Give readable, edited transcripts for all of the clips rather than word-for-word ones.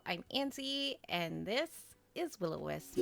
I'm Angie, and this is Willo'Wisp.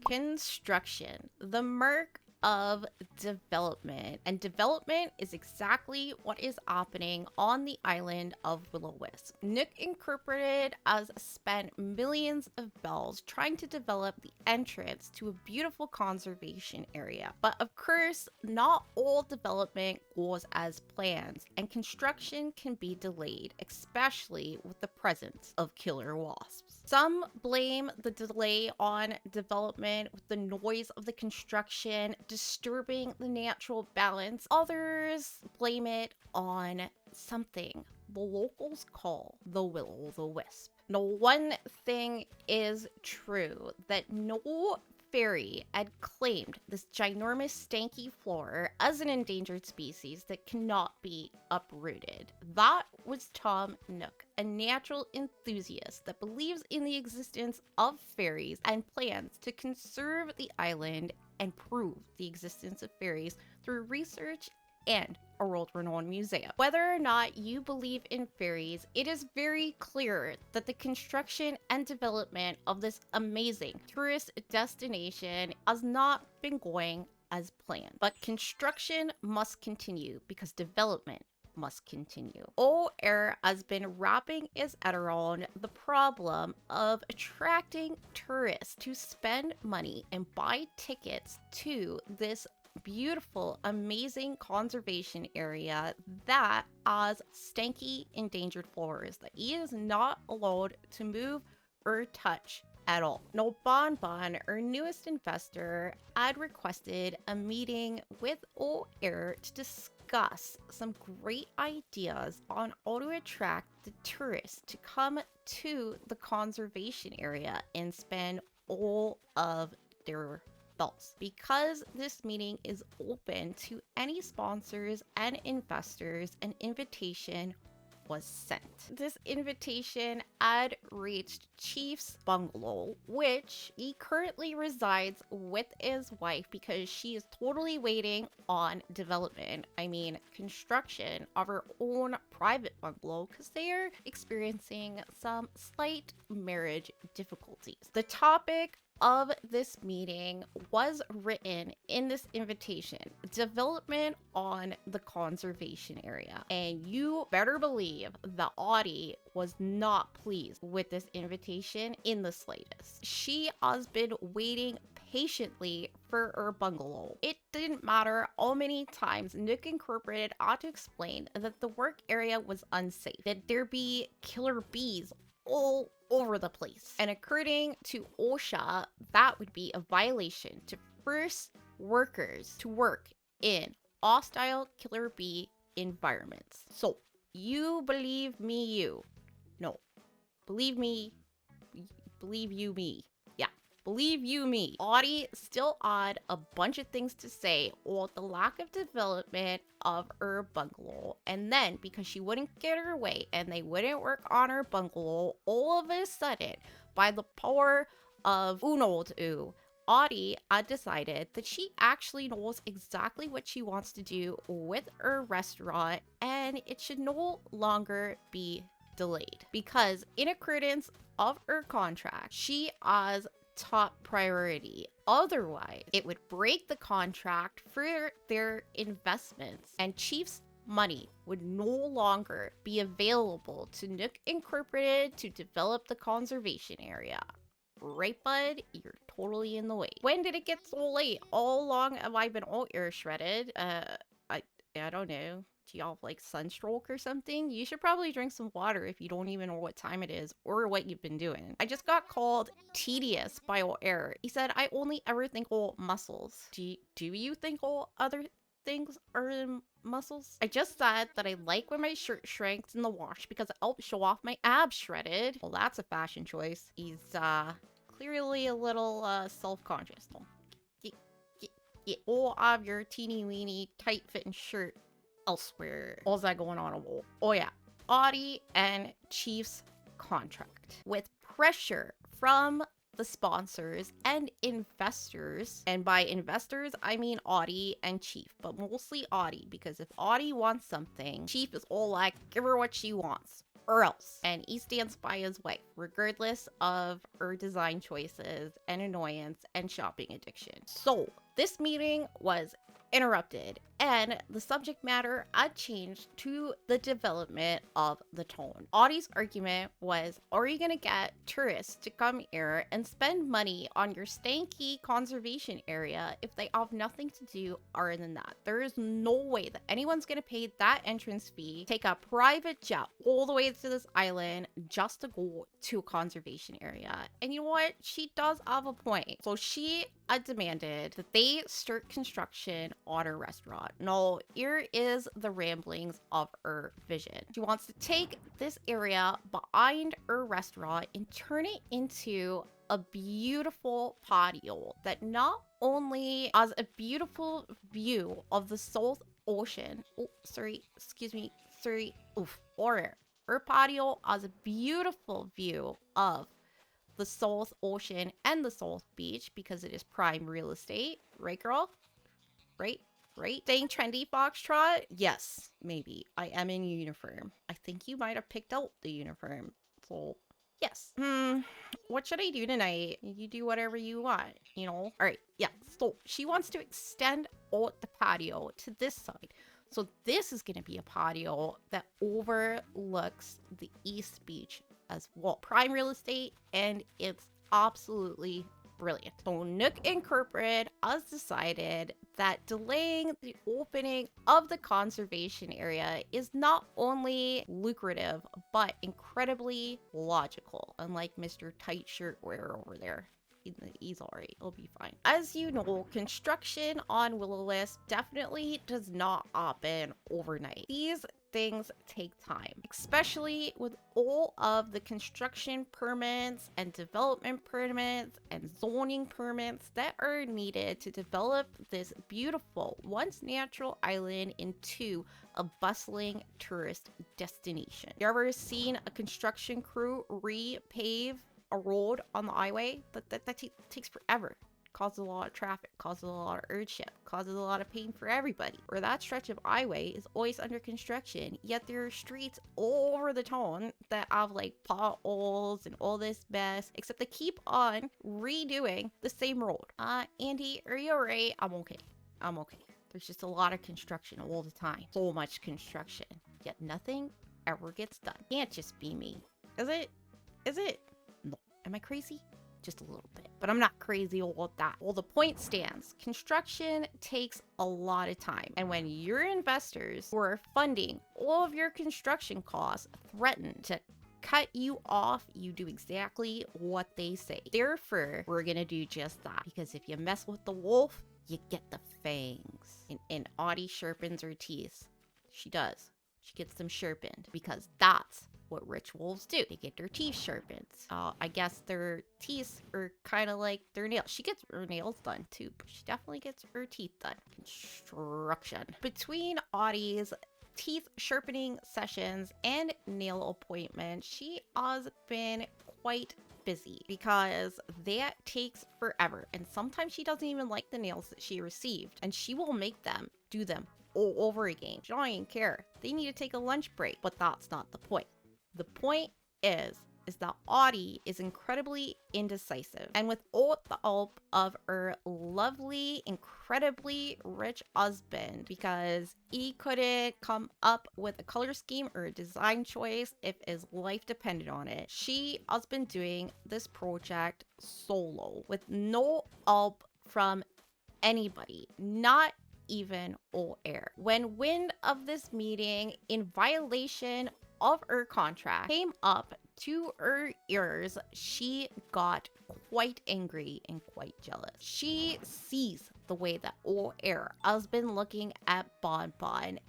Construction, the murk of development. And development is exactly what is happening on the island of Willo'Wisp. Nook Incorporated has spent millions of bells trying to develop the entrance to a beautiful conservation area. But of course, not all development goes as planned, and construction can be delayed, especially with the presence of killer wasps. Some blame the delay on development with the noise of the construction disturbing the natural balance. Others blame it on something the locals call the Willo'Wisp. Now, one thing is true, that no fairy had claimed this ginormous stanky floor as an endangered species that cannot be uprooted. That was Tom Nook, a natural enthusiast that believes in the existence of fairies and plans to conserve the island and prove the existence of fairies through research and a world-renowned museum. Whether or not you believe in fairies, it is very clear that the construction and development of this amazing tourist destination has not been going as planned. But construction must continue because development must continue. OR has been wrapping its head around the problem of attracting tourists to spend money and buy tickets to this beautiful, amazing conservation area that has stanky endangered flowers that he is not allowed to move or touch at all. Now, Bon, our newest investor, had requested a meeting with OR to discuss some great ideas on how to attract the tourists to come to the conservation area and spend all of their bells. Because this meeting is open to any sponsors and investors, an invitation was sent. This invitation had reached Chief's bungalow, which he currently resides with his wife because she is totally waiting on development. I mean, construction of her own private bungalow because they are experiencing some slight marriage difficulties. The topic of this meeting was written in this invitation: development on the conservation area. And you better believe that Audie was not pleased with this invitation in the slightest. She has been waiting patiently for her bungalow. It didn't matter how many times Nook Incorporated ought to explain that the work area was unsafe, that there be killer bees all over the place. And according to OSHA, that would be a violation to force workers to work in hostile killer bee environments. So, you believe me, you. No. Believe me. Believe you, me. Yeah. Believe you, me. Audie still had a bunch of things to say about the lack of development of her bungalow. And then, because she wouldn't get her way and they wouldn't work on her bungalow, all of a sudden, by the power of Audie had decided that she actually knows exactly what she wants to do with her restaurant, and it should no longer be delayed. Because in accordance of her contract, she has top priority. Otherwise, it would break the contract for their investments, and Chief's money would no longer be available to Nook Incorporated to develop the conservation area. Right, bud? You're totally in the way. When did it get so late? How long have I been out here shredded? I don't know. Do y'all have like sunstroke or something? You should probably drink some water if you don't even know what time it is or what you've been doing. I just got called tedious by OR. He said I only ever think all muscles. Do you think all other things are muscles? I just said that I like when my shirt shrinks in the wash because it helps show off my abs shredded. Well, that's a fashion choice. He's clearly a little self-conscious. Get all of your teeny weeny tight fitting shirt elsewhere. What's that going on? Oh yeah, Audie and Chief's contract. With pressure from the sponsors and investors, and by investors I mean Audie and Chief, but mostly Audie, because if Audie wants something, Chief is all like, give her what she wants or else. And he stands by his wife, regardless of her design choices and annoyance and shopping addiction. So this meeting was interrupted, and the subject matter had changed to the development of the tone. Audie's argument was, are you gonna get tourists to come here and spend money on your stanky conservation area if they have nothing to do other than that? There is no way that anyone's gonna pay that entrance fee, take a private jet all the way to this island just to go to a conservation area. And you know what? She does have a point. So she demanded that they start construction on her restaurant. Now, here is the ramblings of her vision. She wants to take this area behind her restaurant and turn it into a beautiful patio that not only has a beautiful view of the South Ocean. Oh, sorry, excuse me, sorry. Oof, or her patio has a beautiful view of the South Ocean and the South Beach because it is prime real estate. Right, girl? Right? Saying trendy foxtrot? Yes, maybe. I am in uniform. I think you might have picked out the uniform. So, yes. What should I do tonight? You do whatever you want, you know? All right, yeah. So, she wants to extend out the patio to this side. So, this is going to be a patio that overlooks the East Beach as well. Prime real estate, and it's absolutely brilliant. So Nook Incorporated has decided that delaying the opening of the conservation area is not only lucrative, but incredibly logical, unlike Mr. Tight Shirt Wearer over there. He's alright, he'll be fine. As you know, construction on Willo'Wisp definitely does not happen overnight. These things take time, especially with all of the construction permits and development permits and zoning permits that are needed to develop this beautiful, once natural island into a bustling tourist destination. You ever seen a construction crew repave a road on the highway? That takes forever. Causes a lot of traffic, causes a lot of hardship, causes a lot of pain for everybody. Or that stretch of highway is always under construction, yet there are streets all over the town that have like potholes and all this mess, except they keep on redoing the same road. Andy, are you alright? I'm okay. There's just a lot of construction all the time. So much construction, yet nothing ever gets done. Can't just be me. Is it? No. Am I crazy? Just a little bit, but I'm not crazy about that. Well, the point stands. Construction takes a lot of time, and when your investors who are funding all of your construction costs threaten to cut you off, you do exactly what they say. Therefore, we're gonna do just that, because if you mess with the wolf, you get the fangs. And Audie sharpens her teeth. She does. She gets them sharpened, because that's what rich wolves do. They get their teeth sharpened. I guess their teeth are kind of like their nails. She gets her nails done too, but she definitely gets her teeth done. Construction. Between Audie's teeth sharpening sessions and nail appointments, she has been quite busy because that takes forever. And sometimes she doesn't even like the nails that she received, and she will make them do them all over again. She don't even care. They need to take a lunch break, but that's not the point. The point is that Audie is incredibly indecisive, and with all the help of her lovely, incredibly rich husband, because he couldn't come up with a color scheme or a design choice if his life depended on it, she has been doing this project solo with no help from anybody, not even air. When wind of this meeting in violation of her contract came up to her ears, she got quite angry and quite jealous. She sees the way that air has been looking at Bon,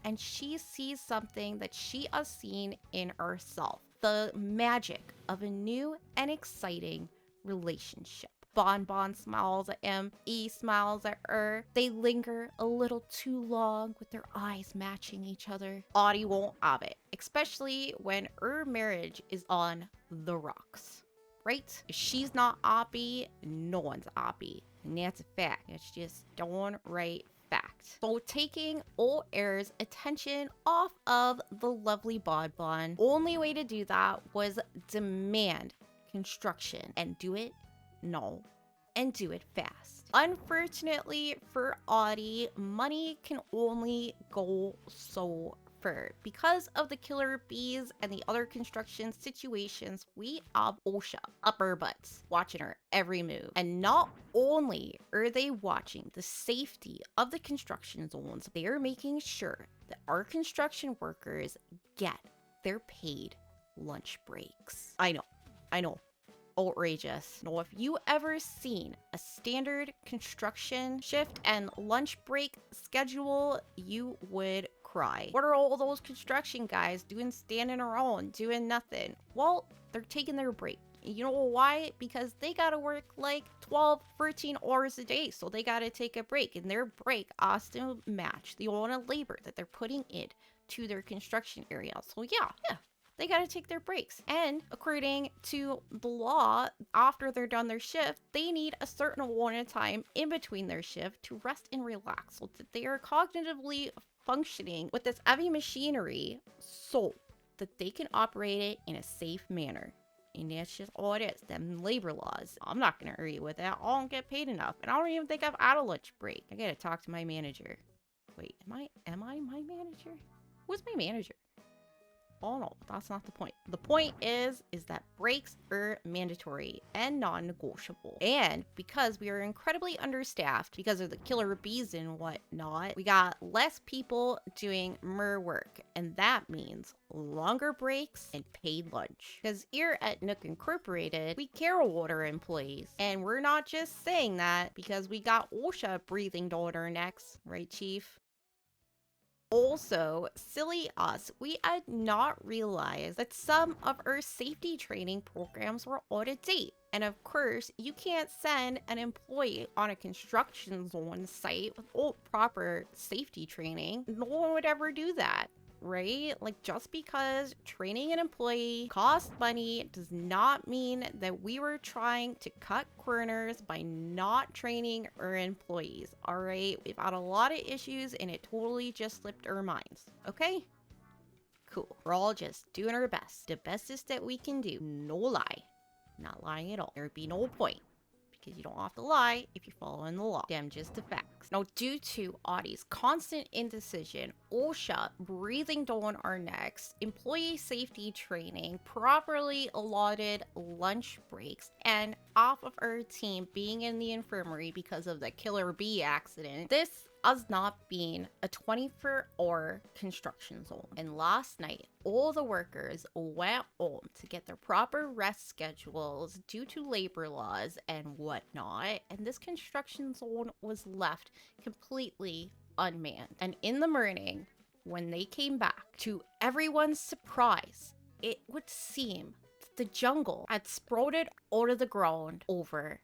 and she sees something that she has seen in herself. The magic of a new and exciting relationship. Bon smiles at him. He smiles at her. They linger a little too long with their eyes matching each other. Audie won't have it, especially when her marriage is on the rocks. right? If she's not oppy, no one's oppy. And that's a fact. It's just downright fact. So taking all Air's attention off of the lovely Bod Bon, only way to do that was demand construction and do it no and do it fast. Unfortunately for Audie, money can only go so far. Because of the killer bees and the other construction situations, we have OSHA up our butts, watching our every move. And not only are they watching the safety of the construction zones, they are making sure that our construction workers get their paid lunch breaks. I know. Outrageous. Now, if you ever seen a standard construction shift and lunch break schedule, you would cry. What are all those construction guys doing standing around, doing nothing? Well, they're taking their break. You know why? Because they gotta work like 12, 13 hours a day, so they gotta take a break, and their break has to match the amount of labor that they're putting in to their construction area. So yeah. They gotta take their breaks. And according to the law, after they're done their shift, they need a certain amount of time in between their shift to rest and relax so that they are cognitively functioning with this heavy machinery so that they can operate it in a safe manner. And that's just all it is. Them labor laws. I'm not gonna argue with that. I don't get paid enough. And I don't even think I've had a lunch break. I gotta talk to my manager. Wait, am I my manager? Who's my manager? Oh no, that's not the point. The point is that breaks are mandatory and non-negotiable. And because we are incredibly understaffed because of the killer bees and whatnot, we got less people doing more work. And that means longer breaks and paid lunch. Because here at Nook Incorporated, we care about our employees. And we're not just saying that because we got OSHA breathing down our necks, right, Chief? Also, silly us, we had not realized that some of our safety training programs were out of date. And of course, you can't send an employee on a construction zone site without proper safety training. No one would ever do that, right? Like, just because training an employee costs money does not mean that we were trying to cut corners by not training our employees, all right? We've had a lot of issues and it totally just slipped our minds, okay? Cool. We're all just doing our best. The bestest that we can do. No lie. Not lying at all. There'd be no point. Because you don't have to lie if you're following the law. Damn, just the facts. Now, due to Audie's constant indecision, OSHA breathing down our necks, employee safety training, properly allotted lunch breaks, and half of our team being in the infirmary because of the killer bee accident, this has not been a 24-hour construction zone. And last night, all the workers went home to get their proper rest schedules due to labor laws and whatnot, and this construction zone was left completely unmanned. And in the morning, when they came back, to everyone's surprise, it would seem that the jungle had sprouted out of the ground overnight.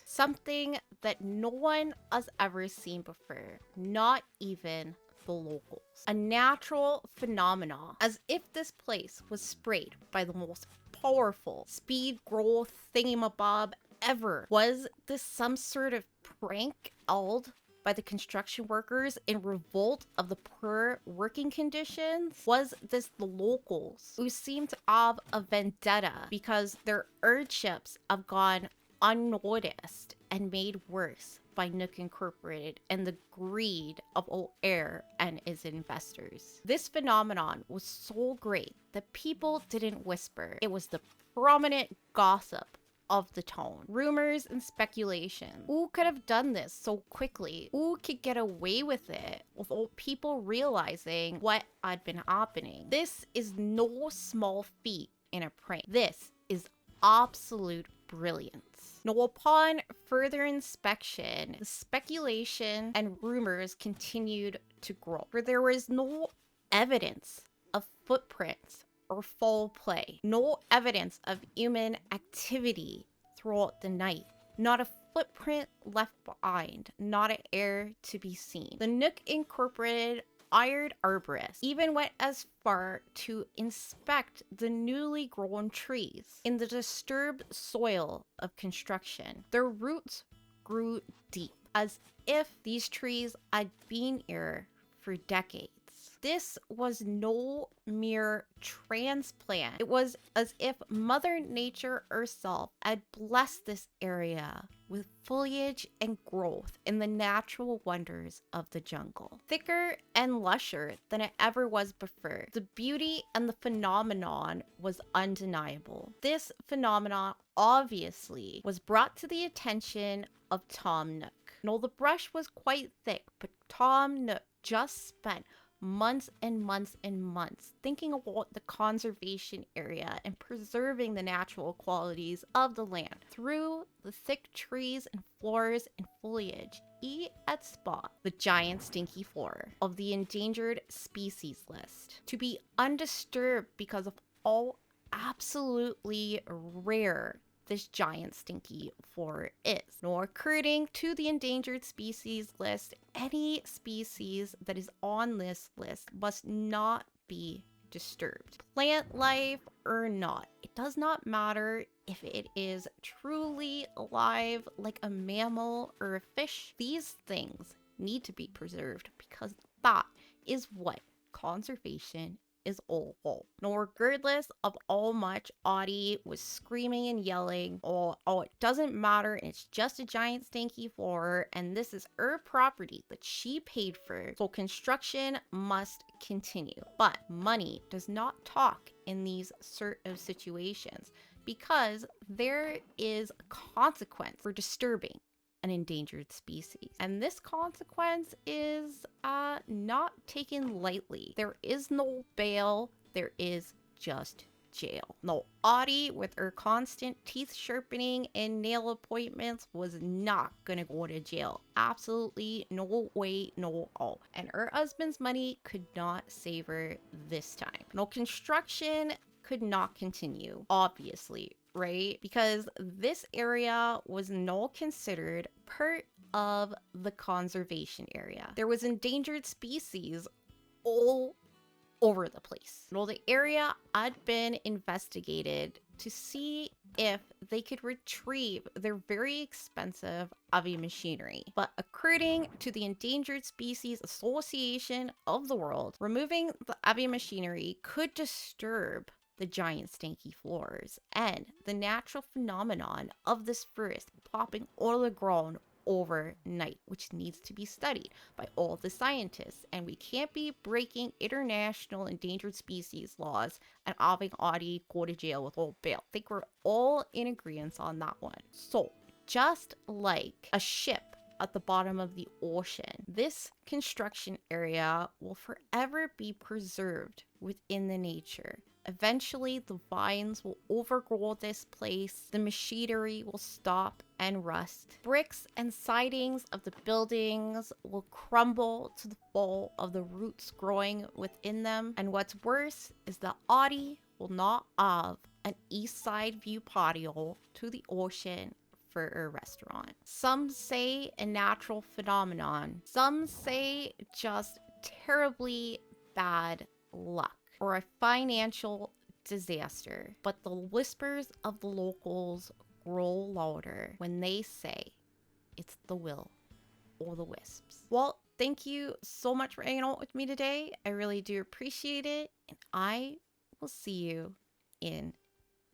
Something that no one has ever seen before, not even the locals. A natural phenomenon, as if this place was sprayed by the most powerful speed growth thingamabob ever. Was this some sort of prank held by the construction workers in revolt of the poor working conditions? Was this the locals who seem to have a vendetta because their hardships have gone unnoticed and made worse by Nook Incorporated and the greed of Air and its investors? This phenomenon was so great that people didn't whisper. It was the prominent gossip of the town. Rumors and speculation. Who could have done this so quickly? Who could get away with it without people realizing what had been happening? This is no small feat in a prank. This is absolute brilliance. Now, upon further inspection, the speculation and rumors continued to grow, for there was no evidence of footprints or foul play, no evidence of human activity throughout the night, not a footprint left behind, not an air to be seen. The Nook Incorporated hired arborists even went as far to inspect the newly grown trees in the disturbed soil of construction. Their roots grew deep, as if these trees had been here for decades. This was no mere transplant. It was as if Mother Nature herself had blessed this area with foliage and growth in the natural wonders of the jungle. Thicker and lusher than it ever was before, the beauty and the phenomenon was undeniable. This phenomenon obviously was brought to the attention of Tom Nook. No, the brush was quite thick, but Tom Nook just spent months and months and months thinking about the conservation area and preserving the natural qualities of the land through the thick trees and flowers and foliage. He had spot the giant stinky floor of the endangered species list to be undisturbed because of all absolutely rare this giant stinky floor is. Nor according to the endangered species list, any species that is on this list must not be disturbed. Plant life or not, it does not matter if it is truly alive like a mammal or a fish. These things need to be preserved because that is what conservation is all about. Nor regardless of how much Audie was screaming and yelling, oh, it doesn't matter, it's just a giant stinky floor, and this is her property that she paid for, so construction must continue. But money does not talk in these sort of situations because there is a consequence for disturbing an endangered species. And this consequence is not taken lightly. There is no bail, there is just jail. No, Audie, with her constant teeth sharpening and nail appointments, was not gonna go to jail. Absolutely no way, no how. And her husband's money could not save her this time. No, construction could not continue, obviously, right? Because this area was not considered part of the conservation area. There was endangered species all over the place. Well, the area had been investigated to see if they could retrieve their very expensive heavy machinery. But according to the Endangered Species Association of the World, removing the heavy machinery could disturb the giant stinky floors and the natural phenomenon of this forest plopping on the ground overnight, which needs to be studied by all the scientists. And we can't be breaking international endangered species laws and having Audie go to jail with old bail. I think we're all in agreement on that one. So just like a ship at the bottom of the ocean, this construction area will forever be preserved within the nature. Eventually, the vines will overgrow this place, the machinery will stop and rust. Bricks and sidings of the buildings will crumble to the fall of the roots growing within them. And what's worse is that Audie will not have an east side view patio to the ocean for a restaurant. Some say a natural phenomenon. Some say just terribly bad luck or a financial disaster. But the whispers of the locals grow louder when they say it's the Will-O'-the-Wisps. Well, thank you so much for hanging out with me today. I really do appreciate it. And I will see you in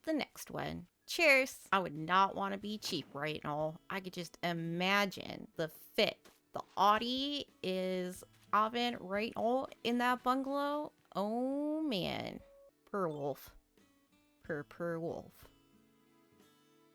the next one. Cheers. I would not want to be cheap right now. I could just imagine the fit the Audie is having right now in that bungalow. Oh man. Per wolf. Per wolf.